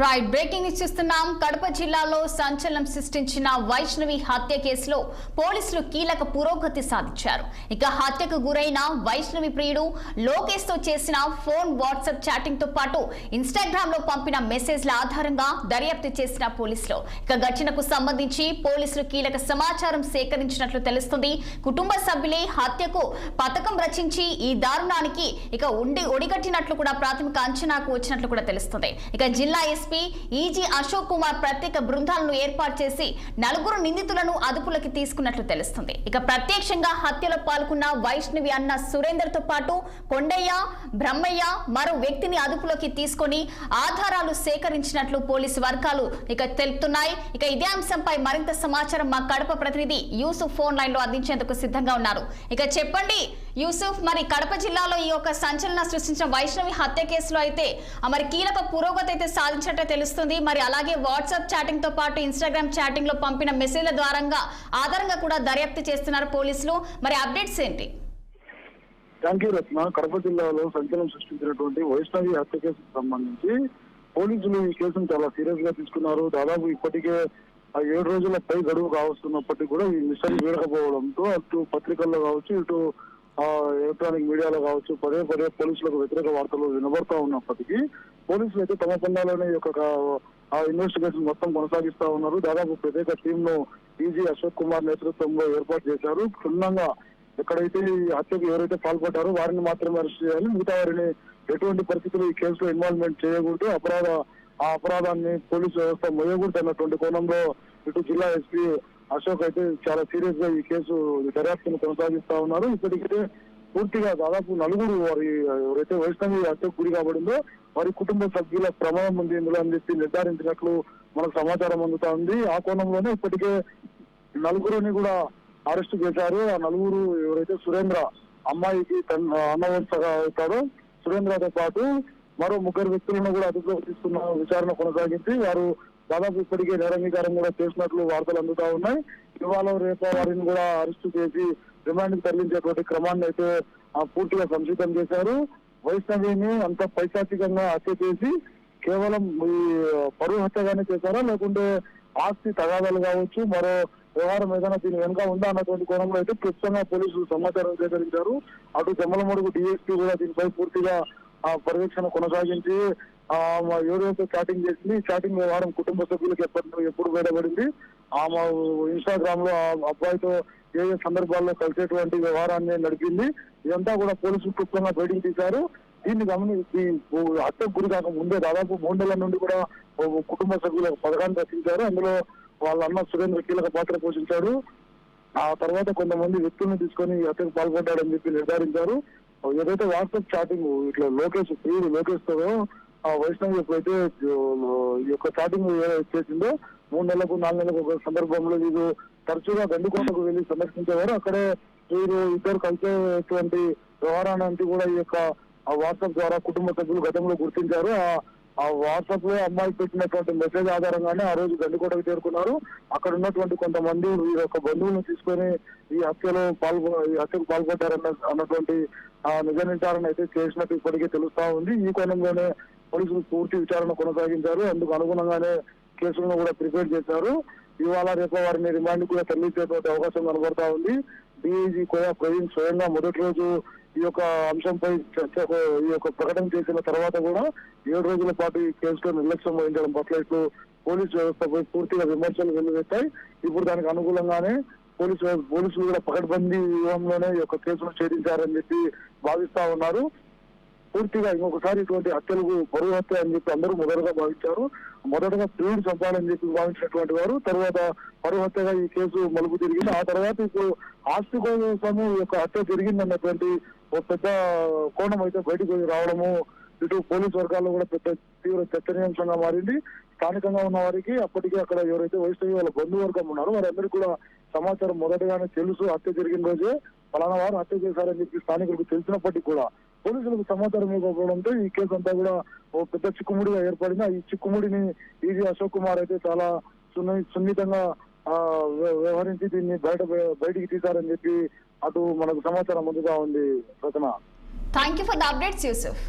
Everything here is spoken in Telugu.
రైట్ బ్రేకింగ్ న్యూస్ చూస్తున్నాం. కడప జిల్లాలో సంచలనం సృష్టించిన వైష్ణవి హత్య కేసులో పోలీసులు కీలక పురోగతి సాధించారు. ఇక హత్యకు గురైన వైష్ణవి ప్రియుడు లోకేష్ తో చేసిన ఫోన్ వాట్సాప్ చాటింగ్ తో పాటు ఇన్స్టాగ్రామ్ లో పంపిన మెసేజ్ల ఆధారంగా దర్యాప్తు చేసిన పోలీసులు ఇక ఘటనకు సంబంధించి పోలీసులు కీలక సమాచారం సేకరించినట్లు తెలుస్తుంది. కుటుంబ సభ్యులే హత్యకు పథకం రచించి ఈ దారుణానికి ఇక ఒడిగట్టినట్లు కూడా ప్రాథమిక అంచనాకు వచ్చినట్లు కూడా తెలుస్తుంది. ఇక జిల్లా ఎస్పీ ఈజీ అశోక్ కుమార్ ప్రత్యేక బృందాలను ఏర్పాటు చేసి 4 నిందితులను అదుపులోకి తీసుకున్నట్లు తెలుస్తుంది. ఇక ప్రత్యక్షంగా హత్యలో పాల్గొన్న వైష్ణవి అన్న సురేందర్ తో పాటు కొండయ్య, బ్రహ్మయ్య మరో వ్యక్తిని అదుపులోకి తీసుకొని ఆధారాలు సేకరించినట్లు పోలీసు వర్గాలు ఇక తెలుపుతున్నాయి. ఇక ఇదే అంశంపై మరింత సమాచారం మా కడప ప్రతినిధి యూసుఫ్ ఫోన్ లైన్ లో అందించేందుకు సిద్ధంగా ఉన్నారు. ఇక చెప్పండి యూసుఫ్, మరి కడప జిల్లాలో ఈ యొక్క సంచలనం సృష్టించిన వైష్ణవి హత్య కేసులో అయితే మరి కీలక పురోగతి అయితే సాధించినట్టు తెలుస్తుంది. మరి అలాగే వాట్సాప్ చాటింగ్ తో పాటు ఇన్స్టాగ్రామ్ చాటింగ్ లో పంపిన మెసేజ్ల ఆధారంగా కూడా దర్యాప్తు చేస్తున్నారు పోలీసులు. మరి అప్డేట్స్ ఏంటి? థ్యాంక్ యూ రత్న. కడప జిల్లాలో సంచలనం సృష్టించినటువంటి వైష్ణవి హత్య కేసుకు సంబంధించి పోలీసులు ఈ కేసును చాలా సీరియస్ గా తీసుకున్నారు. దాదాపు ఇప్పటికే 7 రోజుల పై గడువు కావస్తున్నప్పటికీ కూడా ఈ మిస్టరీ వీడకపోవడంతో అటు పత్రికల్లో కావచ్చు, ఇటు ఎలక్ట్రానిక్ మీడియాలో కావచ్చు పదే పోలీసులకు వ్యతిరేక వార్తలు వినబడతా ఉన్నప్పటికీ పోలీసులు అయితే తమ పందాలోనే ఈ యొక్క ఇన్వెస్టిగేషన్ మొత్తం కొనసాగిస్తా ఉన్నారు. దాదాపు ప్రత్యేక టీమ్ ను ఈజీ అశోక్ కుమార్ నేతృత్వంలో ఏర్పాటు చేశారు. క్షుణ్ణంగా ఎక్కడైతే ఈ హత్యకు ఎవరైతే పాల్పడ్డారో వారిని మాత్రమే అరెస్ట్ చేయాలి, మిగతా వారిని ఎటువంటి పరిస్థితులు ఈ కేసులో ఇన్వాల్వ్మెంట్ చేయకూడదు, ఆ అపరాధాన్ని పోలీసు వ్యవస్థ మొయ్యకూడదు అన్నటువంటి కోణంలో ఇటు జిల్లా ఎస్పీ అశోక్ అయితే చాలా సీరియస్ గా ఈ కేసు దర్యాప్తును కొనసాగిస్తా ఉన్నారు. ఇప్పటికైతే పూర్తిగా దాదాపు 4 వారి ఎవరైతే వైష్ణవి హత్యకు గురి కాబడిందో వారి కుటుంబ సభ్యుల ప్రమాదం ఉంది ఇందులో అని చెప్పి నిర్ధారించినట్లు మనకు సమాచారం అందుతా ఉంది. ఆ కోణంలోనే ఇప్పటికే 4 కూడా అరెస్ట్ చేశారు. ఆ 4 ఎవరైతే సురేంద్ర అమ్మాయికి అన్నవంశగా అవుతాడో సురేంద్రతో పాటు మరో 3 వ్యక్తులను కూడా అదుపులోకి తీసుకున్న విచారణ కొనసాగించి వారు దాదాపు ఇప్పటికే నేరంగీకారం కూడా చేసినట్లు వార్తలు అందుతా ఉన్నాయి. ఇవాళ రేపు వారిని కూడా అరెస్టు చేసి రిమాండ్ కి తరలించేటువంటి క్రమాన్ని అయితే పూర్తిగా సంసిద్ధం చేశారు. వైష్ణవిని అంత పైశాచికంగా హత్య చేసి కేవలం ఈ పరువు హత్యగానే చేశారా, లేకుంటే ఆస్తి తగాదాలు కావచ్చు, మరో వ్యవహారం ఏదైనా దీని వెనుక ఉందా అన్నటువంటి కోణంలో అయితే ప్రస్తుతంగా పోలీసులు సమాచారం సేకరించారు. అటు జమ్మలమడుగు డిఎస్పీ కూడా దీనిపై పూర్తిగా పర్యవేక్షణ కొనసాగించి ఎవరైతే చాటింగ్ చేసింది ఈ చాటింగ్ వ్యవహారం కుటుంబ సభ్యులకు ఎప్పుడు బయటపడింది, ఆమె ఇన్స్టాగ్రామ్ లో అబ్బాయితో ఏ సందర్భాల్లో కలిసేటువంటి వ్యవహారాన్ని నడిపింది, ఇదంతా కూడా పోలీసులు క్లుప్తంగా బయటికి తీశారు. దీన్ని గమనించి హత్యకు గురి కాక ముందే దాదాపు 3 నెలల నుండి కూడా కుటుంబ సభ్యులు పథకాన్ని రచించారు. అందులో వాళ్ళ అన్న సురేంద్ర కీలక పాత్ర పోషించాడు. ఆ తర్వాత కొంతమంది వ్యక్తులను తీసుకొని హత్యకు పాల్పడ్డాడని చెప్పి నిర్ధారించారు. ఏదైతే వాట్సాప్ చాటింగ్ ఇట్లా ప్రియుడు లోకేష్ తో వైష్ణవి ఎప్పుడైతే ఈ యొక్క చాటింగ్ చేసిందో 3 నెలలకు 4 నెలలకు ఒక సందర్భంలో వీరు తరచుగా గండికోటకు వెళ్లి సందర్శించేవారు. అక్కడే వీరు ఇద్దరు కలిసేటువంటి వ్యవహారాన్ని కూడా ఈ యొక్క వాట్సాప్ ద్వారా కుటుంబ సభ్యులు గతంలో గుర్తించారు. ఆ వాట్సాప్ లో అమ్మాయి పెట్టినటువంటి మెసేజ్ ఆధారంగానే ఆ రోజు గండికోటకు చేరుకున్నారు. అక్కడ ఉన్నటువంటి కొంతమంది ఈ యొక్క బంధువులను తీసుకొని ఈ హత్యకు అన్నటువంటి నిజ నిర్ధారణ అయితే చేసినట్టు ఇప్పటికే తెలుస్తా ఉంది. ఈ కోణంలోనే పోలీసులు పూర్తి విచారణ కొనసాగించారు. అందుకు అనుగుణంగానే కేసులను కూడా ప్రిపేర్ చేశారు. ఇవాళ రేపు వారిని రిమాండ్ కూడా తరలించేటువంటి అవకాశం కనబడతా ఉంది. డిఐజీ కోయా ప్రవీణ్ స్వయంగా మొదటి రోజు ఈ యొక్క అంశంపై ఈ యొక్క ప్రకటన చేసిన తర్వాత కూడా 7 రోజుల పాటు ఈ కేసులో నిర్లక్ష్యం వహించడం పట్ల ఇట్లు పోలీసు వ్యవస్థపై పూర్తిగా విమర్శలు వెల్లువెత్తాయి. ఇప్పుడు దానికి అనుకూలంగానే పోలీసులు కూడా పకడ్బందీ వ్యూహంలోనే ఈ యొక్క కేసును ఛేదించారని చెప్పి భావిస్తా ఉన్నారు. పూర్తిగా ఇంకొకసారి ఇటువంటి హత్యలకు పరువు హత్య అని చెప్పి అందరూ మొదటగా భావించారు. మొదటగా ప్రియుడు చంపాలని చెప్పి భావించినటువంటి వారు తర్వాత పరువు హత్యగా ఈ కేసు మలుపు తిరిగింది. ఆ తర్వాత ఇప్పుడు ఆస్తి కోసము ఈ యొక్క హత్య జరిగిందన్నటువంటి ఒక పెద్ద కోణం అయితే బయటకు రావడము ఇటు పోలీసు వర్గాల్లో కూడా పెద్ద తీవ్ర చర్చనీయాంశంగా మారింది. స్థానికంగా ఉన్న వారికి అప్పటికే అక్కడ ఎవరైతే వైష్ణవి వాళ్ళ బంధువర్గం ఉన్నారో వారందరికీ కూడా సమాచారం మొదటగానే తెలుసు. హత్య జరిగిన రోజే ఫలానా వారు హత్య చేశారని చెప్పి స్థానికులకు తెలిసినప్పటికీ కూడా పోలీసులకు సమాచారం ఇవ్వకపోవడంతో ఈ కేసు అంతా కూడా ఓ పెద్ద చిక్కుముడిగా ఏర్పడింది. ఈ చిక్కుముడిని ఈజీ అశోక్ కుమార్ అయితే చాలా సున్నితంగా వ్యవహరించి దీన్ని బయటికి తీశారని చెప్పి అటు మనకు సమాచారం అందుగా ఉంది. Rachana. Thank you for the updates Yusuf.